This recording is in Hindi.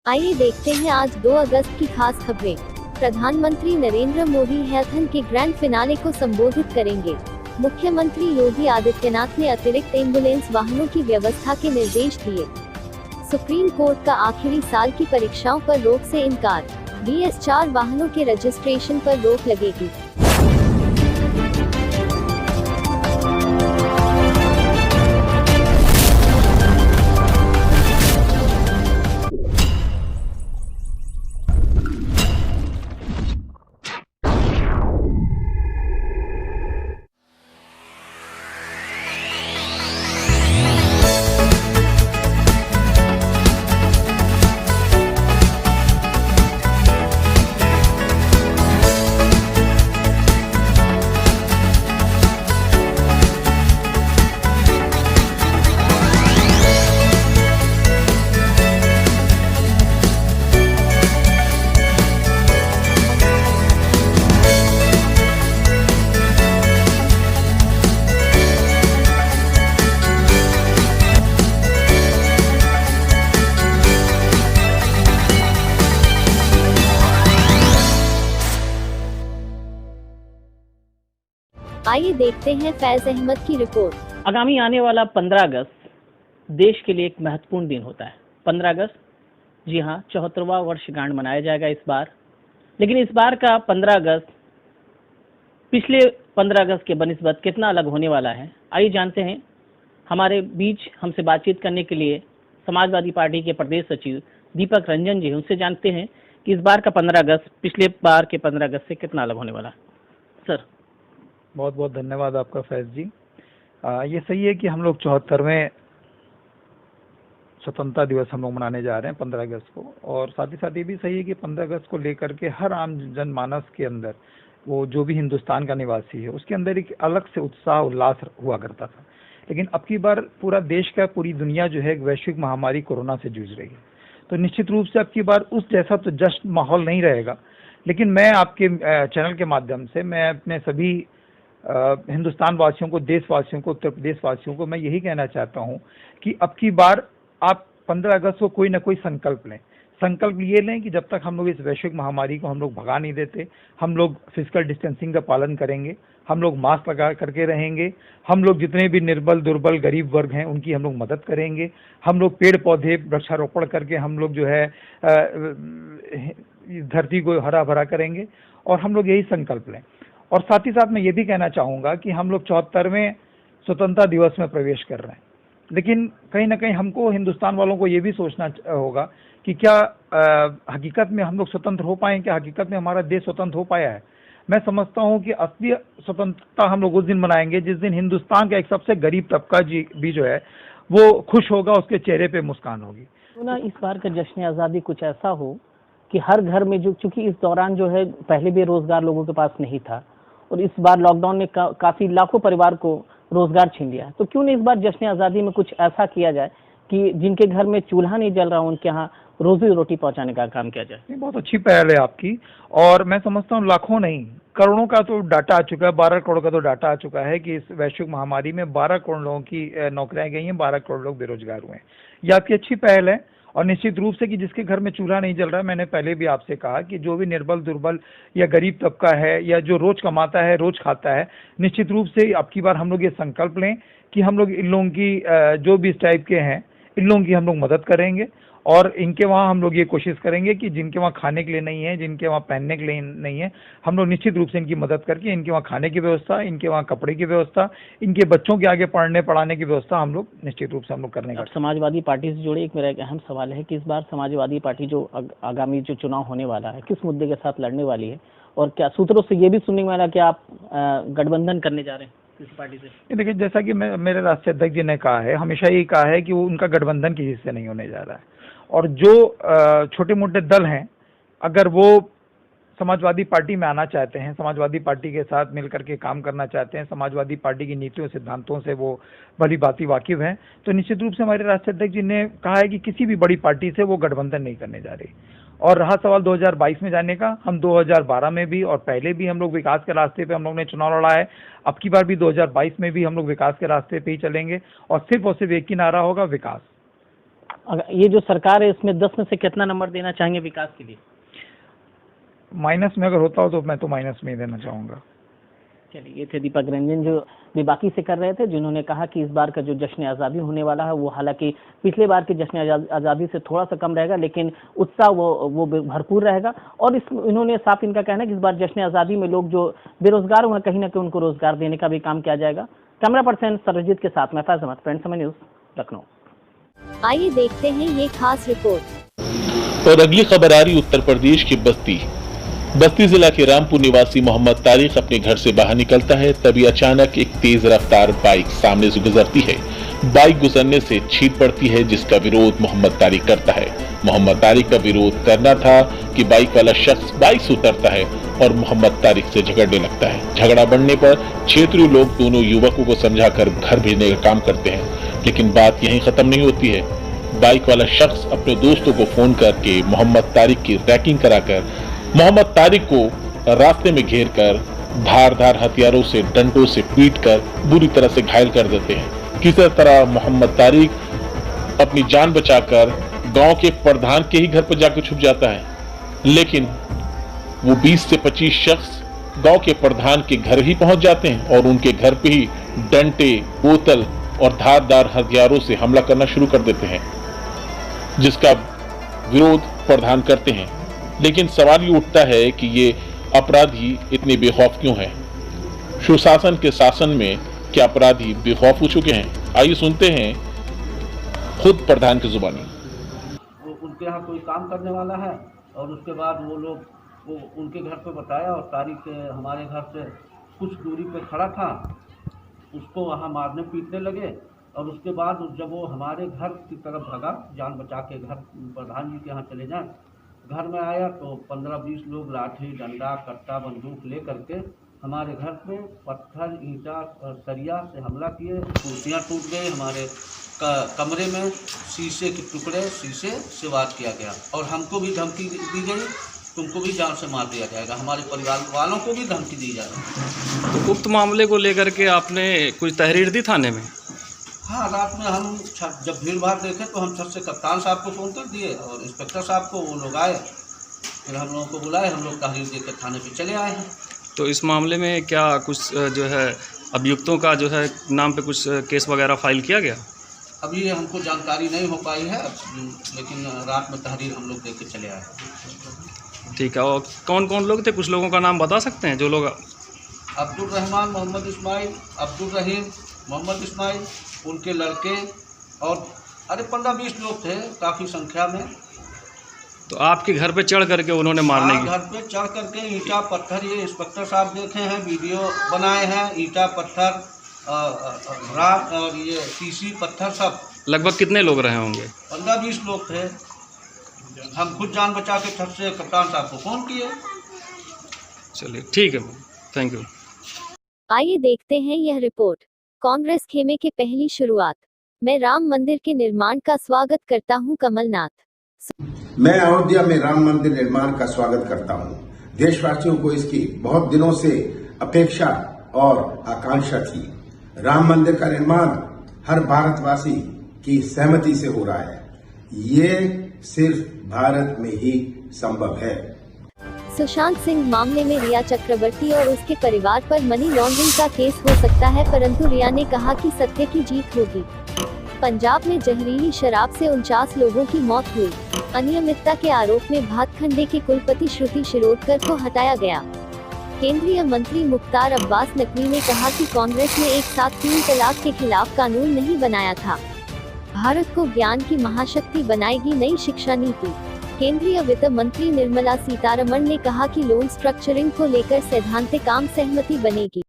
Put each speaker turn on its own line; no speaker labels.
आइए देखते हैं आज 2 अगस्त की खास खबरें। प्रधानमंत्री नरेंद्र मोदी हैथन के ग्रैंड फिनाले को संबोधित करेंगे। मुख्यमंत्री योगी आदित्यनाथ ने अतिरिक्त एम्बुलेंस वाहनों की व्यवस्था के निर्देश दिए। सुप्रीम कोर्ट का आखिरी साल की परीक्षाओं पर रोक से इनकार। BS4 वाहनों के रजिस्ट्रेशन पर रोक लगेगी। आइए देखते हैं फैज अहमद की रिपोर्ट।
आगामी आने वाला 15 अगस्त देश के लिए एक महत्वपूर्ण दिन होता है। 15 अगस्त, जी हाँ, 74वां वर्षगांठ मनाया जाएगा इस बार। लेकिन इस बार का 15 अगस्त पिछले 15 अगस्त के बनिस्बत कितना अलग होने वाला है, आइए जानते हैं। हमारे बीच हमसे बातचीत करने के लिए समाजवादी पार्टी के प्रदेश सचिव दीपक रंजन जी, उनसे जानते हैं कि इस बार का 15 अगस्त पिछले बार के 15 अगस्त से कितना अलग होने वाला है। सर,
बहुत बहुत धन्यवाद आपका फैज जी। ये सही है कि हम लोग 74वें स्वतंत्रता दिवस हम लोग मनाने जा रहे हैं 15 अगस्त को, और साथ ही साथ ये भी सही है कि 15 अगस्त को लेकर के हर आम जनमानस के अंदर, वो जो भी हिंदुस्तान का निवासी है, उसके अंदर एक अलग से उत्साह उल्लास हुआ करता था। लेकिन अब की बार पूरा देश का, पूरी दुनिया जो है एक वैश्विक महामारी कोरोना से जूझ रही है, तो निश्चित रूप से अब की बार उस जैसा तो जश्न माहौल नहीं रहेगा। लेकिन मैं आपके चैनल के माध्यम से मैं अपने सभी हिंदुस्तान वासियों को, देशवासियों को, उत्तर प्रदेश वासियों को मैं यही कहना चाहता हूं कि अब की बार आप 15 अगस्त को कोई ना कोई संकल्प लें। संकल्प ये लें कि जब तक हम लोग इस वैश्विक महामारी को हम लोग भगा नहीं देते, हम लोग फिजिकल डिस्टेंसिंग का पालन करेंगे, हम लोग मास्क लगा करके रहेंगे, हम लोग जितने भी निर्बल, दुर्बल, गरीब वर्ग हैं उनकी हम लोग मदद करेंगे, हम लोग पेड़ पौधे वृक्षारोपण करके हम लोग जो है धरती को हरा भरा करेंगे, और हम लोग यही संकल्प लें। और साथ ही साथ मैं ये भी कहना चाहूँगा कि हम लोग 74वें स्वतंत्रता दिवस में प्रवेश कर रहे हैं, लेकिन कहीं ना कहीं हमको, हिंदुस्तान वालों को ये भी सोचना होगा कि क्या हकीकत में हम लोग स्वतंत्र हो पाए, क्या हकीकत में हमारा देश स्वतंत्र हो पाया है। मैं समझता हूँ कि असली स्वतंत्रता हम लोग उस दिन मनाएंगे जिस दिन हिंदुस्तान का एक सबसे गरीब तबका भी जो है वो खुश होगा, उसके चेहरे पे मुस्कान होगी।
तो ना इस बार का जश्न आज़ादी कुछ ऐसा हो कि हर घर में, जो चूंकि इस दौरान जो है पहले भी रोजगार लोगों के पास नहीं था, और इस बार लॉकडाउन ने काफी लाखों परिवार को रोजगार छीन लिया, तो क्यों नहीं इस बार जश्न आज़ादी में कुछ ऐसा किया जाए कि जिनके घर में चूल्हा नहीं जल रहा उनके यहाँ रोजी रोटी पहुंचाने का काम किया जाए।
बहुत अच्छी पहल है आपकी, और मैं समझता हूँ लाखों नहीं, करोड़ों का तो डाटा आ चुका है, 12 करोड़ का तो डाटा आ चुका है कि इस वैश्विक महामारी में 12 करोड़ लोगों की नौकरियां गई हैं, 12 करोड़ लोग बेरोजगार हुए हैं। ये आपकी अच्छी पहल है। और निश्चित रूप से कि जिसके घर में चूल्हा नहीं जल रहा है, मैंने पहले भी आपसे कहा कि जो भी निर्बल, दुर्बल या गरीब तबका है, या जो रोज कमाता है, रोज खाता है, निश्चित रूप से अब की बार हम लोग ये संकल्प लें कि हम लोग इन लोगों की, जो भी इस टाइप के हैं, इन लोगों की हम लोग मदद करेंगे, और इनके वहाँ हम लोग ये कोशिश करेंगे कि जिनके वहाँ खाने के लिए नहीं है, जिनके वहाँ पहनने के लिए नहीं है, हम लोग निश्चित रूप से इनकी मदद करके इनके वहाँ खाने की व्यवस्था, इनके वहाँ कपड़े की व्यवस्था, इनके बच्चों के आगे पढ़ने पढ़ाने की व्यवस्था हम लोग निश्चित रूप से हम लोग करने का।
समाजवादी पार्टी से जुड़े एक मेरा एक अहम सवाल है कि इस बार समाजवादी पार्टी जो आगामी जो चुनाव होने वाला है, किस मुद्दे के साथ लड़ने वाली है, और क्या सूत्रों से ये भी सुनने में मिला कि आप गठबंधन करने जा रहे हैं किसी पार्टी से?
देखिए, जैसा कि मेरे राष्ट्रीय अध्यक्ष जी ने कहा है, हमेशा यही कहा है कि वो उनका गठबंधन किसी से नहीं होने जा रहा है, और जो छोटे मोटे दल हैं, अगर वो समाजवादी पार्टी में आना चाहते हैं, समाजवादी पार्टी के साथ मिलकर के काम करना चाहते हैं, समाजवादी पार्टी की नीतियों, सिद्धांतों से वो भली भांति वाकिफ हैं, तो निश्चित रूप से हमारे राष्ट्रीय अध्यक्ष जी ने कहा है कि किसी भी बड़ी पार्टी से वो गठबंधन नहीं करने जा रही। और रहा सवाल 2022 में जाने का, हम 2012 में भी और पहले भी हम लोग विकास के रास्ते पे हम लोग ने चुनाव लड़ा है। अब की बार भी 2022 में भी हम लोग विकास के रास्ते पे ही चलेंगे, और सिर्फ एक ही नारा होगा, विकास।
ये जो सरकार है इसमें 10 में से कितना नंबर देना चाहेंगे विकास के लिए?
माइनस में अगर होता हो तो मैं तो माइनस में ही देना चाहूँगा।
चलिए, ये थे दीपक रंजन जो बेबाकी से कर रहे थे, जिन्होंने कहा कि इस बार का जो जश्न आज़ादी होने वाला है वो हालांकि पिछले बार के जश्न आज़ादी से थोड़ा सा कम रहेगा, लेकिन उत्साह वो भरपूर रहेगा। और इन्होंने साफ इनका कहना है कि इस बार जश्न आज़ादी में लोग जो बेरोजगार हुए कहीं ना कहीं उनको रोजगार देने का भी काम किया जाएगा। कैमरा पर्सन सरजीत के साथ मैं फैज अहमद, फ्रेंड्स समय न्यूज़, लखनऊ।
आइए देखते हैं ये खास रिपोर्ट।
और अगली खबर आ रही उत्तर प्रदेश की बस्ती जिला के रामपुर निवासी मोहम्मद तारिक अपने घर से बाहर निकलता है, तभी अचानक एक तेज रफ्तार बाइक सामने से गुजरती है। बाइक गुजरने से छींट पड़ती है, जिसका विरोध मोहम्मद तारिक करता है। मोहम्मद तारिक का विरोध करना था कि बाइक वाला शख्स बाइक से उतरता है और मोहम्मद तारिक से झगड़ने लगता है। झगड़ा बढ़ने पर क्षेत्रीय लोग दोनों युवकों को समझाकर घर भेजने का काम करते हैं, लेकिन बात यहीं खत्म नहीं होती है। बाइक वाला शख्स अपने दोस्तों को फोन करके मोहम्मद तारिक की रैकिंग कराकर मोहम्मद तारिक को रास्ते में घेर कर धारदार हथियारों से डंडों से पीट कर बुरी तरह से घायल कर देते हैं। किसी तरह मोहम्मद तारिक अपनी जान बचाकर गांव के प्रधान के ही घर पर जाकर छुप जाता है, लेकिन वो 20 से 25 शख्स गांव के प्रधान के घर ही पहुंच जाते हैं और उनके घर पे ही डंडे, बोतल और धारदार हथियारों से हमला करना शुरू कर देते हैं, जिसका विरोध प्रधान करते हैं। लेकिन सवाल ये उठता है कि ये अपराधी इतने बेखौफ क्यों हैं? सुशासन के शासन में क्या अपराधी बेखौफ हो चुके हैं? आइए सुनते हैं खुद प्रधान की जुबानी।
उनके यहाँ कोई काम करने वाला है और उसके बाद वो लोग उनके घर पे बताया और तारिक हमारे घर से कुछ दूरी पे खड़ा था, उसको वहाँ मारने पीटने लगे। और उसके बाद जब वो हमारे घर की तरफ भागा, जान बचा के घर प्रधान जी के यहाँ चले जाए, घर में आया तो 15-20 लोग लाठी, डंडा, कट्टा, बंदूक ले करके हमारे घर पे पत्थर, ईंटा और सरिया से हमला किए। कुर्सियाँ टूट गई, हमारे कमरे में शीशे के टुकड़े, शीशे से वार किया गया और हमको भी धमकी दी गई, तुमको भी जान से मार दिया जाएगा। हमारे परिवार वालों को भी धमकी दी जा रही है।
तो उक्त मामले को लेकर के आपने कुछ तहरीर दी थाने में?
हाँ, रात में हम जब भीड़ भाड़ देखे तो हम छत से कप्तान साहब को फ़ोन कर दिए और इंस्पेक्टर साहब को, वो लोग आए, फिर हम लोगों को बुलाए, हम लोग तहरीर दे कर थाने पे चले आए हैं।
तो इस मामले में क्या कुछ जो है अभियुक्तों का जो है नाम पे कुछ केस वगैरह फाइल किया गया?
अभी हमको जानकारी नहीं हो पाई है, लेकिन रात में तहरीर हम लोग दे के चले आए।
ठीक है, और कौन कौन लोग थे? कुछ लोगों का नाम बता सकते हैं जो लोग?
अब्दुल रहमान, मोहम्मद इस्माइल, अब्दुल रहीम, मोहम्मद इस्माइल, उनके लड़के और 15-20 लोग थे, काफ़ी संख्या में।
तो आपके घर पे चढ़ करके उन्होंने मारने की?
घर पे चढ़ करके ईंटा पत्थर, ये इंस्पेक्टर साहब देखे हैं, वीडियो बनाए हैं, ईंटा पत्थर, राख और ये शीशी पत्थर सब।
लगभग कितने लोग रहे होंगे?
15-20 लोग थे। हम खुद जान बचा के छत से कप्तान साहब को फ़ोन किए।
चलिए ठीक है, थैंक यू।
आइए देखते हैं यह रिपोर्ट। कांग्रेस खेमे के पहली शुरुआत। मैं राम मंदिर के निर्माण का स्वागत करता हूं, कमलनाथ।
मैं अयोध्या में राम मंदिर निर्माण का स्वागत करता हूं। देशवासियों को इसकी बहुत दिनों से अपेक्षा और आकांक्षा थी। राम मंदिर का निर्माण हर भारतवासी की सहमति से हो रहा है। ये सिर्फ भारत में ही संभव है।
सुशांत सिंह मामले में रिया चक्रवर्ती और उसके परिवार पर मनी लॉन्ड्रिंग का केस हो सकता है, परंतु रिया ने कहा कि सत्य की जीत होगी। पंजाब में जहरीली शराब से 49 लोगों की मौत हुई। अनियमितता के आरोप में भातखंडे के कुलपति श्रुति शिरोडकर को हटाया गया। केंद्रीय मंत्री मुख्तार अब्बास नकवी ने कहा कि कांग्रेस ने एक साथ 3 तलाक के खिलाफ कानून नहीं बनाया था। भारत को ज्ञान की महाशक्ति बनाएगी नई शिक्षा नीति। केंद्रीय वित्त मंत्री निर्मला सीतारमण ने कहा कि लोन स्ट्रक्चरिंग को लेकर सैद्धांतिक आम सहमति बनेगी।